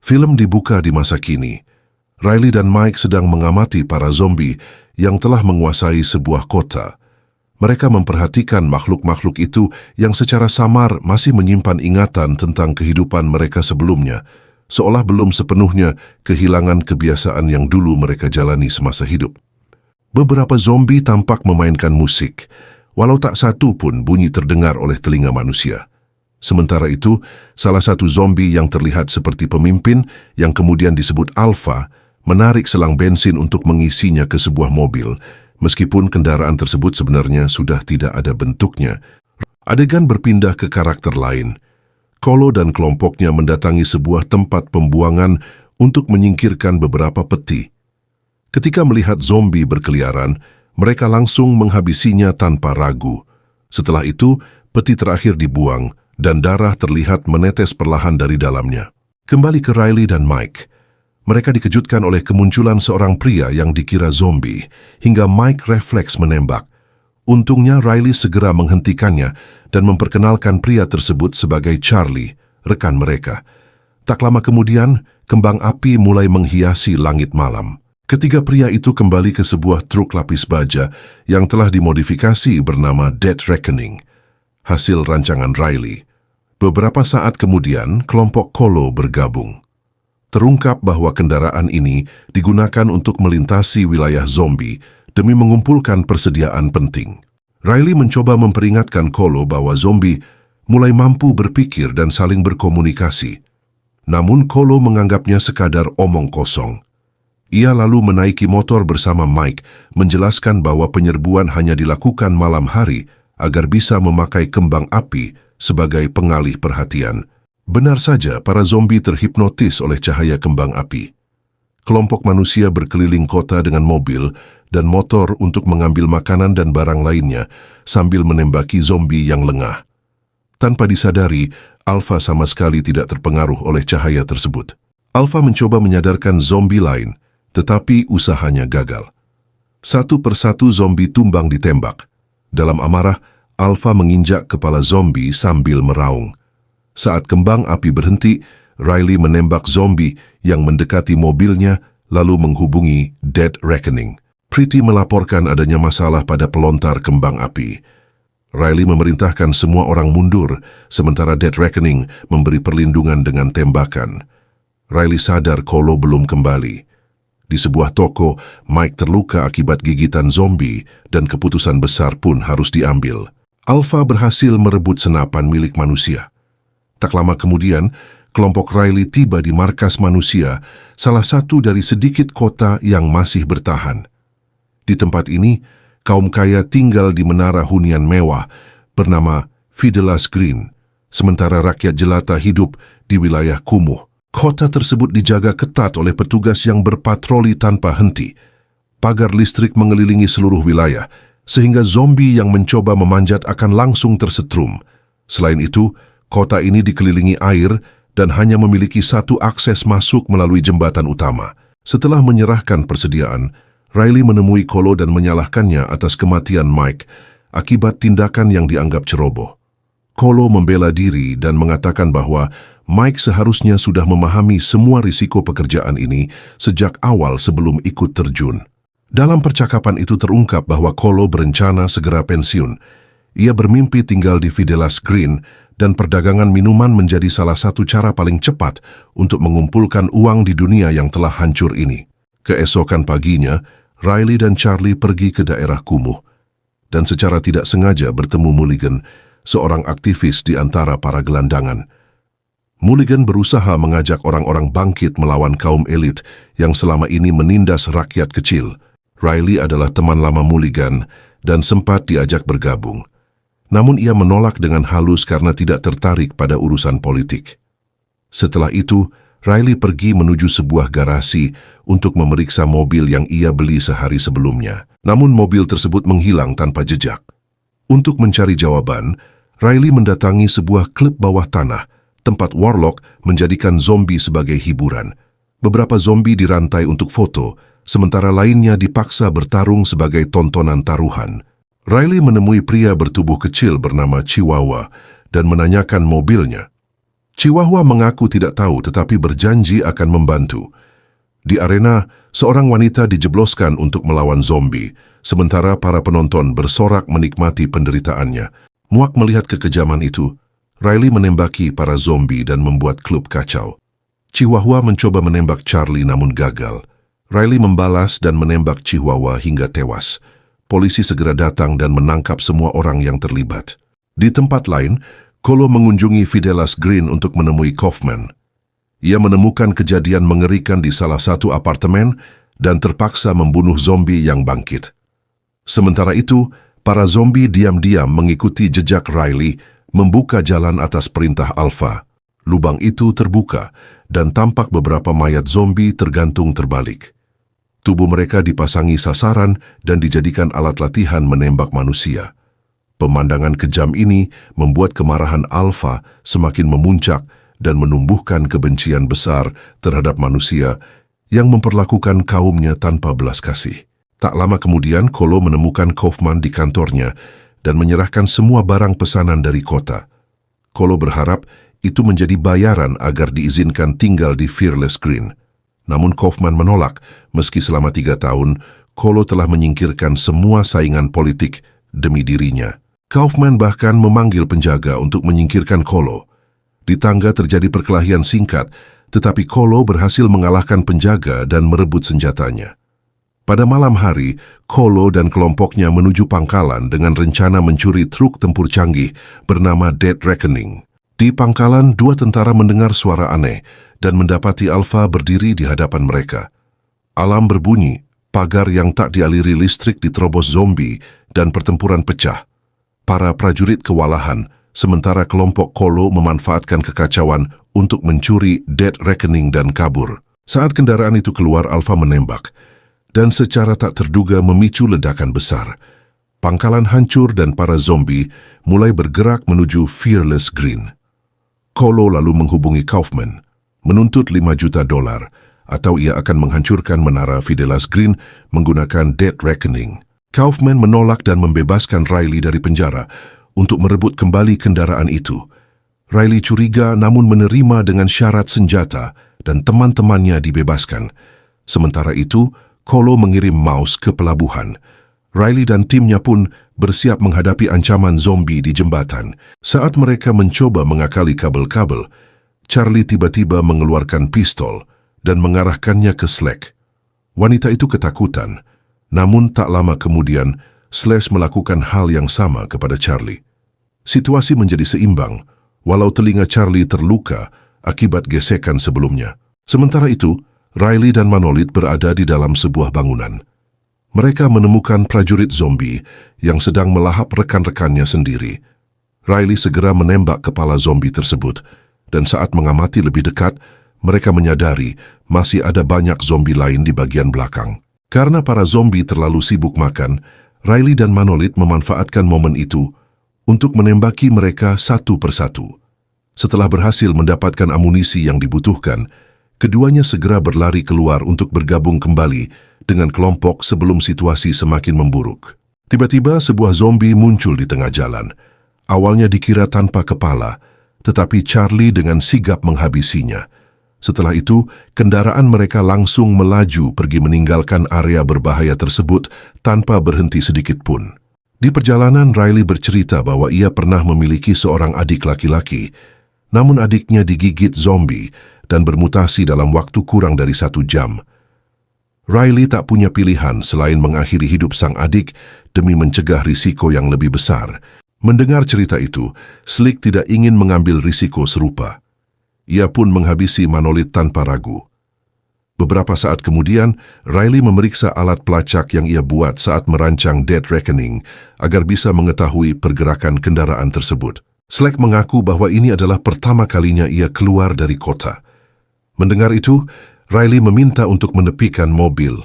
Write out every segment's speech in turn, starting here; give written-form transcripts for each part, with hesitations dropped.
Film dibuka di masa kini. Riley dan Mike sedang mengamati para zombie yang telah menguasai sebuah kota. Mereka memperhatikan makhluk-makhluk itu yang secara samar masih menyimpan ingatan tentang kehidupan mereka sebelumnya, seolah belum sepenuhnya kehilangan kebiasaan yang dulu mereka jalani semasa hidup. Beberapa zombie tampak memainkan musik, walau tak satu pun bunyi terdengar oleh telinga manusia. Sementara itu, salah satu zombie yang terlihat seperti pemimpin, yang kemudian disebut Alpha, menarik selang bensin untuk mengisinya ke sebuah mobil, meskipun kendaraan tersebut sebenarnya sudah tidak ada bentuknya. Adegan berpindah ke karakter lain. Kolo dan kelompoknya mendatangi sebuah tempat pembuangan untuk menyingkirkan beberapa peti. Ketika melihat zombie berkeliaran, mereka langsung menghabisinya tanpa ragu. Setelah itu, peti terakhir dibuang dan darah terlihat menetes perlahan dari dalamnya. Kembali ke Riley dan Mike. Mereka dikejutkan oleh kemunculan seorang pria yang dikira zombie, hingga Mike refleks menembak. Untungnya Riley segera menghentikannya dan memperkenalkan pria tersebut sebagai Charlie, rekan mereka. Tak lama kemudian, kembang api mulai menghiasi langit malam. Ketiga pria itu kembali ke sebuah truk lapis baja yang telah dimodifikasi bernama Dead Reckoning, hasil rancangan Riley. Beberapa saat kemudian, kelompok Kolo bergabung. Terungkap bahwa kendaraan ini digunakan untuk melintasi wilayah zombie demi mengumpulkan persediaan penting. Riley mencoba memperingatkan Kolo bahwa zombie mulai mampu berpikir dan saling berkomunikasi. Namun Kolo menganggapnya sekadar omong kosong. Ia lalu menaiki motor bersama Mike, menjelaskan bahwa penyerbuan hanya dilakukan malam hari agar bisa memakai kembang api sebagai pengalih perhatian. Benar saja, para zombie terhipnotis oleh cahaya kembang api. Kelompok manusia berkeliling kota dengan mobil dan motor untuk mengambil makanan dan barang lainnya sambil menembaki zombie yang lengah. Tanpa disadari, Alpha sama sekali tidak terpengaruh oleh cahaya tersebut. Alpha mencoba menyadarkan zombie lain, tetapi usahanya gagal. Satu persatu zombie tumbang ditembak. Dalam amarah, Alpha menginjak kepala zombie sambil meraung. Saat kembang api berhenti, Riley menembak zombie yang mendekati mobilnya lalu menghubungi Dead Reckoning. Pretty melaporkan adanya masalah pada pelontar kembang api. Riley memerintahkan semua orang mundur, sementara Dead Reckoning memberi perlindungan dengan tembakan. Riley sadar Kolo belum kembali. Di sebuah toko, Mike terluka akibat gigitan zombie dan keputusan besar pun harus diambil. Alpha berhasil merebut senapan milik manusia. Tak lama kemudian, kelompok Riley tiba di markas manusia, salah satu dari sedikit kota yang masih bertahan. Di tempat ini, kaum kaya tinggal di menara hunian mewah bernama Fidelas Green, sementara rakyat jelata hidup di wilayah kumuh. Kota tersebut dijaga ketat oleh petugas yang berpatroli tanpa henti. Pagar listrik mengelilingi seluruh wilayah, sehingga zombie yang mencoba memanjat akan langsung tersetrum. Selain itu, kota ini dikelilingi air dan hanya memiliki satu akses masuk melalui jembatan utama. Setelah menyerahkan persediaan, Riley menemui Kolo dan menyalahkannya atas kematian Mike akibat tindakan yang dianggap ceroboh. Kolo membela diri dan mengatakan bahwa Mike seharusnya sudah memahami semua risiko pekerjaan ini sejak awal sebelum ikut terjun. Dalam percakapan itu terungkap bahwa Kolo berencana segera pensiun. Ia bermimpi tinggal di Fidelas Green dan perdagangan minuman menjadi salah satu cara paling cepat untuk mengumpulkan uang di dunia yang telah hancur ini. Keesokan paginya, Riley dan Charlie pergi ke daerah kumuh dan secara tidak sengaja bertemu Mulligan, seorang aktivis di antara para gelandangan. Mulligan berusaha mengajak orang-orang bangkit melawan kaum elit yang selama ini menindas rakyat kecil. Riley adalah teman lama Mulligan dan sempat diajak bergabung. Namun ia menolak dengan halus karena tidak tertarik pada urusan politik. Setelah itu, Riley pergi menuju sebuah garasi untuk memeriksa mobil yang ia beli sehari sebelumnya. Namun mobil tersebut menghilang tanpa jejak. Untuk mencari jawaban, Riley mendatangi sebuah klub bawah tanah, tempat Warlock menjadikan zombie sebagai hiburan. Beberapa zombie dirantai untuk foto, sementara lainnya dipaksa bertarung sebagai tontonan taruhan. Riley menemui pria bertubuh kecil bernama Chihuahua dan menanyakan mobilnya. Chihuahua mengaku tidak tahu tetapi berjanji akan membantu. Di arena, seorang wanita dijebloskan untuk melawan zombie, sementara para penonton bersorak menikmati penderitaannya. Muak melihat kekejaman itu, Riley menembaki para zombie dan membuat klub kacau. Chihuahua mencoba menembak Charlie namun gagal. Riley membalas dan menembak Chihuahua hingga tewas. Polisi segera datang dan menangkap semua orang yang terlibat. Di tempat lain, Kolo mengunjungi Fidelas Green untuk menemui Kaufman. Ia menemukan kejadian mengerikan di salah satu apartemen dan terpaksa membunuh zombie yang bangkit. Sementara itu, para zombie diam-diam mengikuti jejak Riley membuka jalan atas perintah Alpha. Lubang itu terbuka dan tampak beberapa mayat zombie tergantung terbalik. Tubuh mereka dipasangi sasaran dan dijadikan alat latihan menembak manusia. Pemandangan kejam ini membuat kemarahan Alpha semakin memuncak dan menumbuhkan kebencian besar terhadap manusia yang memperlakukan kaumnya tanpa belas kasih. Tak lama kemudian, Kolo menemukan Kaufman di kantornya dan menyerahkan semua barang pesanan dari kota. Kolo berharap itu menjadi bayaran agar diizinkan tinggal di Fearless Green. Namun Kaufman menolak, meski selama 3 tahun, Kolo telah menyingkirkan semua saingan politik demi dirinya. Kaufman bahkan memanggil penjaga untuk menyingkirkan Kolo. Di tangga terjadi perkelahian singkat, tetapi Kolo berhasil mengalahkan penjaga dan merebut senjatanya. Pada malam hari, Kolo dan kelompoknya menuju pangkalan dengan rencana mencuri truk tempur canggih bernama Dead Reckoning. Di pangkalan, 2 tentara mendengar suara aneh dan mendapati Alpha berdiri di hadapan mereka. Alarm berbunyi, pagar yang tak dialiri listrik diterobos zombie dan pertempuran pecah. Para prajurit kewalahan, sementara kelompok Kolo memanfaatkan kekacauan untuk mencuri Dead Reckoning dan kabur. Saat kendaraan itu keluar, Alpha menembak, dan secara tak terduga memicu ledakan besar. Pangkalan hancur dan para zombie mulai bergerak menuju Fearless Green. Kolo lalu menghubungi Kaufman, menuntut $5 juta atau ia akan menghancurkan menara Fidelas Green menggunakan Dead Reckoning. Kaufman menolak dan membebaskan Riley dari penjara untuk merebut kembali kendaraan itu. Riley curiga namun menerima dengan syarat senjata dan teman-temannya dibebaskan. Sementara itu, Kolo mengirim Mouse ke pelabuhan. Riley dan timnya pun bersiap menghadapi ancaman zombie di jembatan. Saat mereka mencoba mengakali kabel-kabel, Charlie tiba-tiba mengeluarkan pistol dan mengarahkannya ke Slack. Wanita itu ketakutan, namun tak lama kemudian Slash melakukan hal yang sama kepada Charlie. Situasi menjadi seimbang, walau telinga Charlie terluka akibat gesekan sebelumnya. Sementara itu, Riley dan Manolith berada di dalam sebuah bangunan. Mereka menemukan prajurit zombie yang sedang melahap rekan-rekannya sendiri. Riley segera menembak kepala zombie tersebut, dan saat mengamati lebih dekat, mereka menyadari masih ada banyak zombie lain di bagian belakang. Karena para zombie terlalu sibuk makan, Riley dan Manolith memanfaatkan momen itu untuk menembaki mereka satu persatu. Setelah berhasil mendapatkan amunisi yang dibutuhkan, keduanya segera berlari keluar untuk bergabung kembali dengan kelompok sebelum situasi semakin memburuk. Tiba-tiba sebuah zombie muncul di tengah jalan. Awalnya dikira tanpa kepala, tetapi Charlie dengan sigap menghabisinya. Setelah itu, kendaraan mereka langsung melaju pergi meninggalkan area berbahaya tersebut tanpa berhenti sedikit pun. Di perjalanan, Riley bercerita bahwa ia pernah memiliki seorang adik laki-laki, namun adiknya digigit zombie dan bermutasi dalam waktu kurang dari 1 jam. Riley tak punya pilihan selain mengakhiri hidup sang adik demi mencegah risiko yang lebih besar. Mendengar cerita itu, Slick tidak ingin mengambil risiko serupa. Ia pun menghabisi Manolith tanpa ragu. Beberapa saat kemudian, Riley memeriksa alat pelacak yang ia buat saat merancang Dead Reckoning agar bisa mengetahui pergerakan kendaraan tersebut. Slack mengaku bahwa ini adalah pertama kalinya ia keluar dari kota. Mendengar itu, Riley meminta untuk menepikan mobil.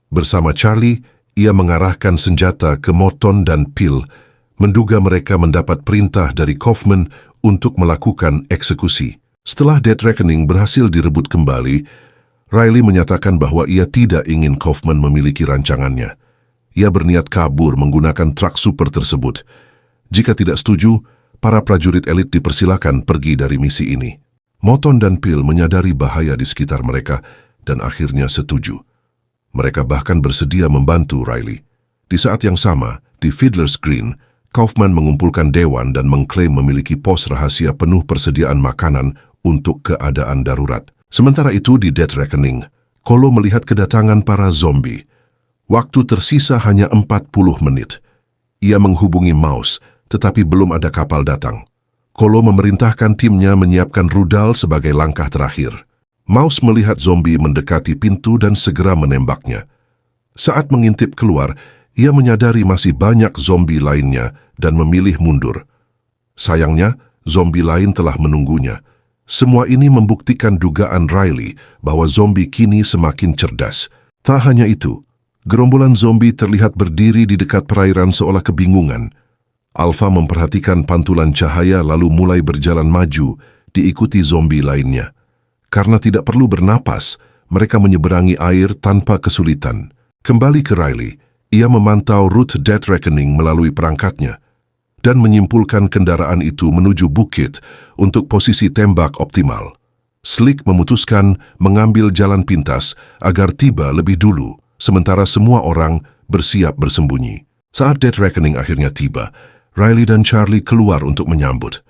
Bersama Charlie, ia mengarahkan senjata ke Morton dan Pil, menduga mereka mendapat perintah dari Kaufman untuk melakukan eksekusi. Setelah Dead Reckoning berhasil direbut kembali, Riley menyatakan bahwa ia tidak ingin Kaufman memiliki rancangannya. Ia berniat kabur menggunakan truk super tersebut. Jika tidak setuju, para prajurit elit dipersilakan pergi dari misi ini. Moton dan Pil menyadari bahaya di sekitar mereka dan akhirnya setuju. Mereka bahkan bersedia membantu Riley. Di saat yang sama, di Fiddler's Green, Kaufman mengumpulkan dewan dan mengklaim memiliki pos rahasia penuh persediaan makanan untuk keadaan darurat. Sementara itu di Dead Reckoning, Kolo melihat kedatangan para zombie. Waktu tersisa hanya 40 menit. Ia menghubungi Mouse, tetapi belum ada kapal datang. Kolo memerintahkan timnya menyiapkan rudal sebagai langkah terakhir. Mouse melihat zombie mendekati pintu dan segera menembaknya. Saat mengintip keluar, ia menyadari masih banyak zombie lainnya dan memilih mundur. Sayangnya, zombie lain telah menunggunya. Semua ini membuktikan dugaan Riley bahwa zombie kini semakin cerdas. Tak hanya itu, gerombolan zombie terlihat berdiri di dekat perairan seolah kebingungan. Alpha memperhatikan pantulan cahaya lalu mulai berjalan maju, diikuti zombie lainnya. Karena tidak perlu bernapas, mereka menyeberangi air tanpa kesulitan. Kembali ke Riley, ia memantau rute Dead Reckoning melalui perangkatnya dan menyimpulkan kendaraan itu menuju bukit untuk posisi tembak optimal. Slick memutuskan mengambil jalan pintas agar tiba lebih dulu, sementara semua orang bersiap bersembunyi. Saat Dead Reckoning akhirnya tiba, Riley dan Charlie keluar untuk menyambut.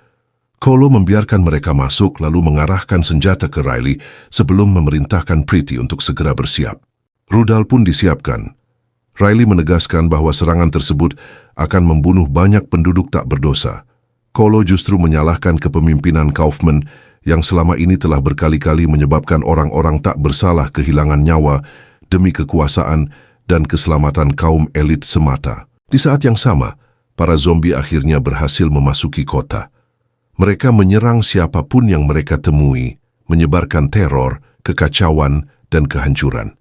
Kolo membiarkan mereka masuk lalu mengarahkan senjata ke Riley sebelum memerintahkan Pretty untuk segera bersiap. Rudal pun disiapkan. Riley menegaskan bahwa serangan tersebut akan membunuh banyak penduduk tak berdosa. Kolo justru menyalahkan kepemimpinan Kaufman yang selama ini telah berkali-kali menyebabkan orang-orang tak bersalah kehilangan nyawa demi kekuasaan dan keselamatan kaum elit semata. Di saat yang sama, para zombie akhirnya berhasil memasuki kota. Mereka menyerang siapapun yang mereka temui, menyebarkan teror, kekacauan, dan kehancuran.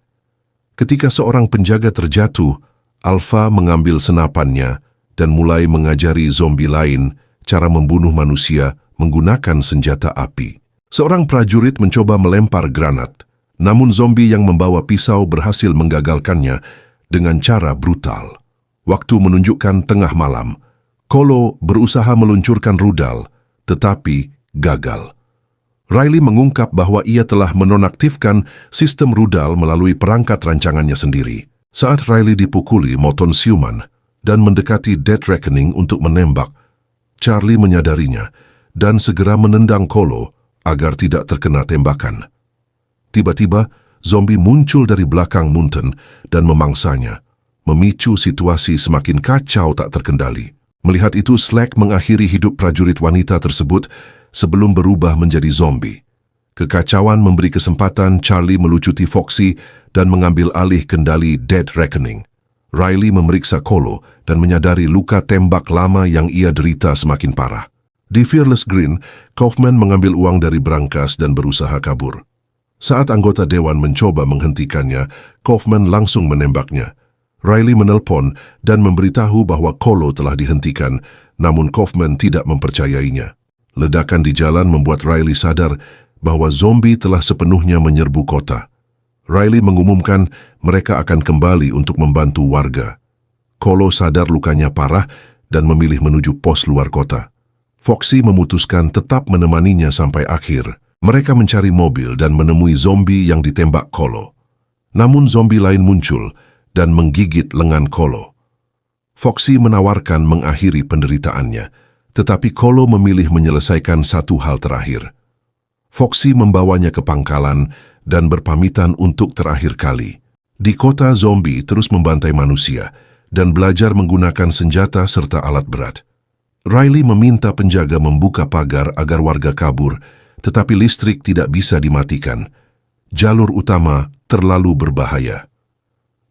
Ketika seorang penjaga terjatuh, Alpha mengambil senapannya dan mulai mengajari zombie lain cara membunuh manusia menggunakan senjata api. Seorang prajurit mencoba melempar granat, namun zombie yang membawa pisau berhasil menggagalkannya dengan cara brutal. Waktu menunjukkan tengah malam. Kolo berusaha meluncurkan rudal, tetapi gagal. Riley mengungkap bahwa ia telah menonaktifkan sistem rudal melalui perangkat rancangannya sendiri. Saat Riley dipukuli moton siuman dan mendekati Dead Reckoning untuk menembak, Charlie menyadarinya dan segera menendang Kolo agar tidak terkena tembakan. Tiba-tiba, zombie muncul dari belakang Munton dan memangsanya, memicu situasi semakin kacau tak terkendali. Melihat itu, Slack mengakhiri hidup prajurit wanita tersebut sebelum berubah menjadi zombie. Kekacauan memberi kesempatan Charlie melucuti Foxy dan mengambil alih kendali Dead Reckoning. Riley memeriksa Kolo dan menyadari luka tembak lama yang ia derita semakin parah. Di Fearless Green, Kaufman mengambil uang dari brankas dan berusaha kabur. Saat anggota dewan mencoba menghentikannya, Kaufman langsung menembaknya. Riley menelpon dan memberitahu bahwa Kolo telah dihentikan, namun Kaufman tidak mempercayainya. Ledakan di jalan membuat Riley sadar bahwa zombie telah sepenuhnya menyerbu kota. Riley mengumumkan mereka akan kembali untuk membantu warga. Kolo sadar lukanya parah dan memilih menuju pos luar kota. Foxy memutuskan tetap menemaninya sampai akhir. Mereka mencari mobil dan menemui zombie yang ditembak Kolo. Namun zombie lain muncul dan menggigit lengan Kolo. Foxy menawarkan mengakhiri penderitaannya, tetapi Kolo memilih menyelesaikan satu hal terakhir. Foxy membawanya ke pangkalan dan berpamitan untuk terakhir kali. Di kota, zombie terus membantai manusia dan belajar menggunakan senjata serta alat berat. Riley meminta penjaga membuka pagar agar warga kabur, tetapi listrik tidak bisa dimatikan. Jalur utama terlalu berbahaya.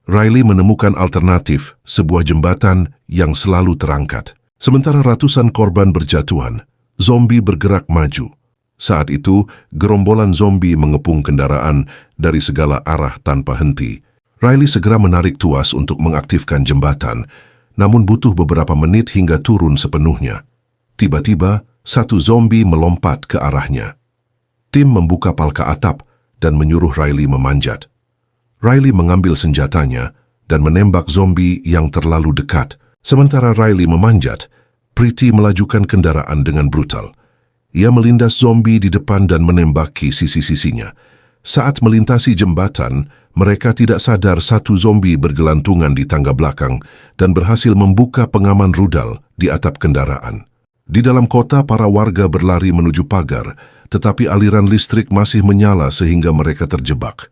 Riley menemukan alternatif, sebuah jembatan yang selalu terangkat. Sementara ratusan korban berjatuhan, zombie bergerak maju. Saat itu, gerombolan zombie mengepung kendaraan dari segala arah tanpa henti. Riley segera menarik tuas untuk mengaktifkan jembatan, namun butuh beberapa menit hingga turun sepenuhnya. Tiba-tiba, satu zombie melompat ke arahnya. Tim membuka palka atap dan menyuruh Riley memanjat. Riley mengambil senjatanya dan menembak zombie yang terlalu dekat. Sementara Riley memanjat, Pretty melajukan kendaraan dengan brutal. Ia melindas zombie di depan dan menembaki sisi-sisinya. Saat melintasi jembatan, mereka tidak sadar satu zombie bergelantungan di tangga belakang dan berhasil membuka pengaman rudal di atap kendaraan. Di dalam kota, para warga berlari menuju pagar, tetapi aliran listrik masih menyala sehingga mereka terjebak.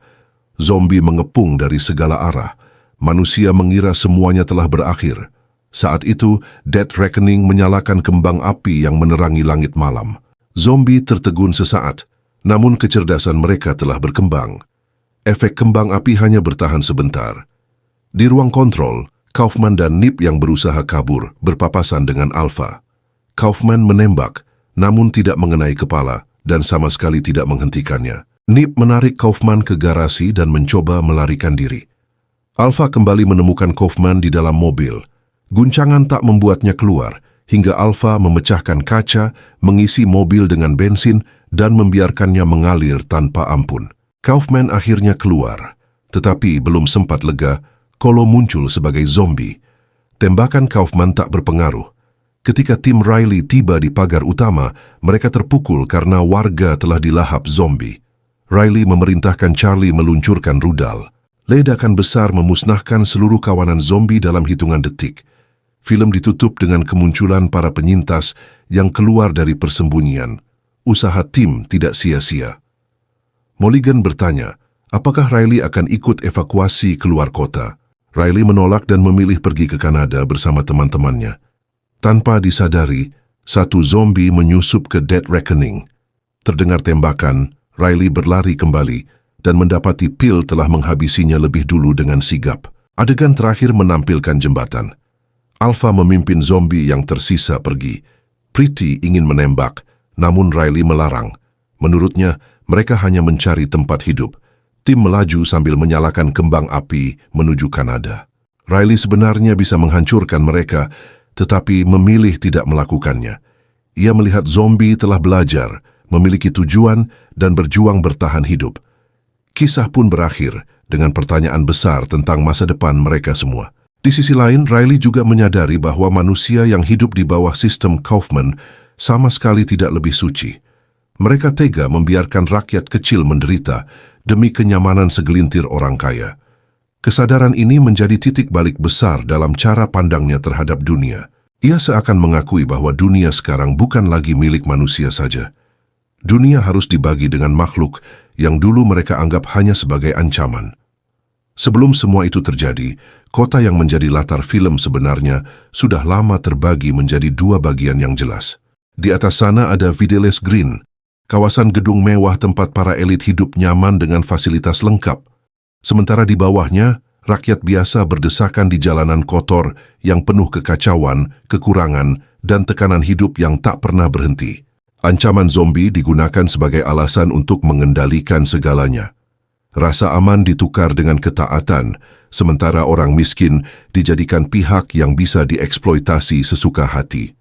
Zombie mengepung dari segala arah. Manusia mengira semuanya telah berakhir. Saat itu, Dead Reckoning menyalakan kembang api yang menerangi langit malam. Zombie tertegun sesaat, namun kecerdasan mereka telah berkembang. Efek kembang api hanya bertahan sebentar. Di ruang kontrol, Kaufman dan Nip yang berusaha kabur berpapasan dengan Alpha. Kaufman menembak, namun tidak mengenai kepala dan sama sekali tidak menghentikannya. Nip menarik Kaufman ke garasi dan mencoba melarikan diri. Alpha kembali menemukan Kaufman di dalam mobil. Guncangan tak membuatnya keluar, hingga Alpha memecahkan kaca, mengisi mobil dengan bensin, dan membiarkannya mengalir tanpa ampun. Kaufman akhirnya keluar, tetapi belum sempat lega, Kolo muncul sebagai zombie. Tembakan Kaufman tak berpengaruh. Ketika tim Riley tiba di pagar utama, mereka terpukul karena warga telah dilahap zombie. Riley memerintahkan Charlie meluncurkan rudal. Ledakan besar memusnahkan seluruh kawanan zombie dalam hitungan detik. Film ditutup dengan kemunculan para penyintas yang keluar dari persembunyian. Usaha tim tidak sia-sia. Mulligan bertanya, apakah Riley akan ikut evakuasi keluar kota? Riley menolak dan memilih pergi ke Kanada bersama teman-temannya. Tanpa disadari, satu zombie menyusup ke Dead Reckoning. Terdengar tembakan, Riley berlari kembali dan mendapati Pil telah menghabisinya lebih dulu dengan sigap. Adegan terakhir menampilkan jembatan. Alpha memimpin zombie yang tersisa pergi. Pretty ingin menembak, namun Riley melarang. Menurutnya, mereka hanya mencari tempat hidup. Tim melaju sambil menyalakan kembang api menuju Kanada. Riley sebenarnya bisa menghancurkan mereka, tetapi memilih tidak melakukannya. Ia melihat zombie telah belajar, memiliki tujuan, dan berjuang bertahan hidup. Kisah pun berakhir dengan pertanyaan besar tentang masa depan mereka semua. Di sisi lain, Riley juga menyadari bahwa manusia yang hidup di bawah sistem Kaufman sama sekali tidak lebih suci. Mereka tega membiarkan rakyat kecil menderita demi kenyamanan segelintir orang kaya. Kesadaran ini menjadi titik balik besar dalam cara pandangnya terhadap dunia. Ia seakan mengakui bahwa dunia sekarang bukan lagi milik manusia saja. Dunia harus dibagi dengan makhluk yang dulu mereka anggap hanya sebagai ancaman. Sebelum semua itu terjadi, kota yang menjadi latar film sebenarnya sudah lama terbagi menjadi dua bagian yang jelas. Di atas sana ada Fidelis Green, kawasan gedung mewah tempat para elit hidup nyaman dengan fasilitas lengkap. Sementara di bawahnya, rakyat biasa berdesakan di jalanan kotor yang penuh kekacauan, kekurangan, dan tekanan hidup yang tak pernah berhenti. Ancaman zombie digunakan sebagai alasan untuk mengendalikan segalanya. Rasa aman ditukar dengan ketaatan, sementara orang miskin dijadikan pihak yang bisa dieksploitasi sesuka hati.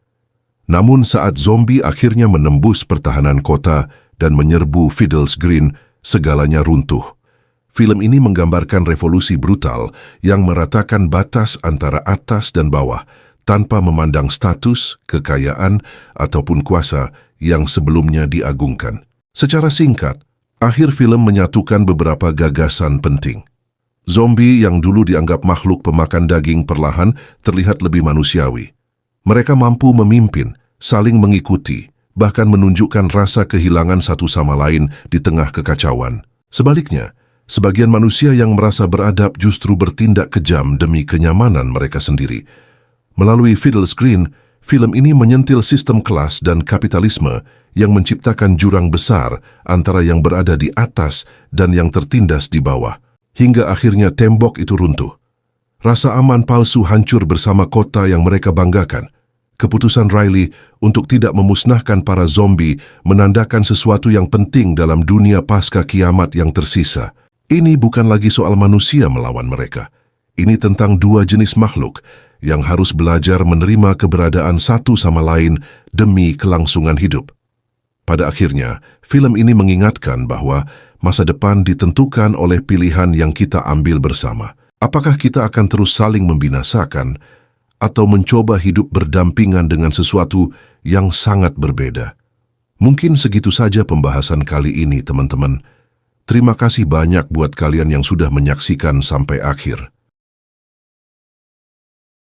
Namun saat zombie akhirnya menembus pertahanan kota dan menyerbu Fidelis Green, segalanya runtuh. Film ini menggambarkan revolusi brutal yang meratakan batas antara atas dan bawah, tanpa memandang status, kekayaan, ataupun kuasa yang sebelumnya diagungkan. Secara singkat, akhir film menyatukan beberapa gagasan penting. Zombie yang dulu dianggap makhluk pemakan daging perlahan terlihat lebih manusiawi. Mereka mampu memimpin, saling mengikuti, bahkan menunjukkan rasa kehilangan satu sama lain di tengah kekacauan. Sebaliknya, sebagian manusia yang merasa beradab justru bertindak kejam demi kenyamanan mereka sendiri. Melalui Fidelis Green, film ini menyentil sistem kelas dan kapitalisme yang menciptakan jurang besar antara yang berada di atas dan yang tertindas di bawah, hingga akhirnya tembok itu runtuh. Rasa aman palsu hancur bersama kota yang mereka banggakan. Keputusan Riley untuk tidak memusnahkan para zombie menandakan sesuatu yang penting dalam dunia pasca kiamat yang tersisa. Ini bukan lagi soal manusia melawan mereka. Ini tentang dua jenis makhluk yang harus belajar menerima keberadaan satu sama lain demi kelangsungan hidup. Pada akhirnya, film ini mengingatkan bahwa masa depan ditentukan oleh pilihan yang kita ambil bersama. Apakah kita akan terus saling membinasakan, atau mencoba hidup berdampingan dengan sesuatu yang sangat berbeda. Mungkin segitu saja pembahasan kali ini, teman-teman. Terima kasih banyak buat kalian yang sudah menyaksikan sampai akhir.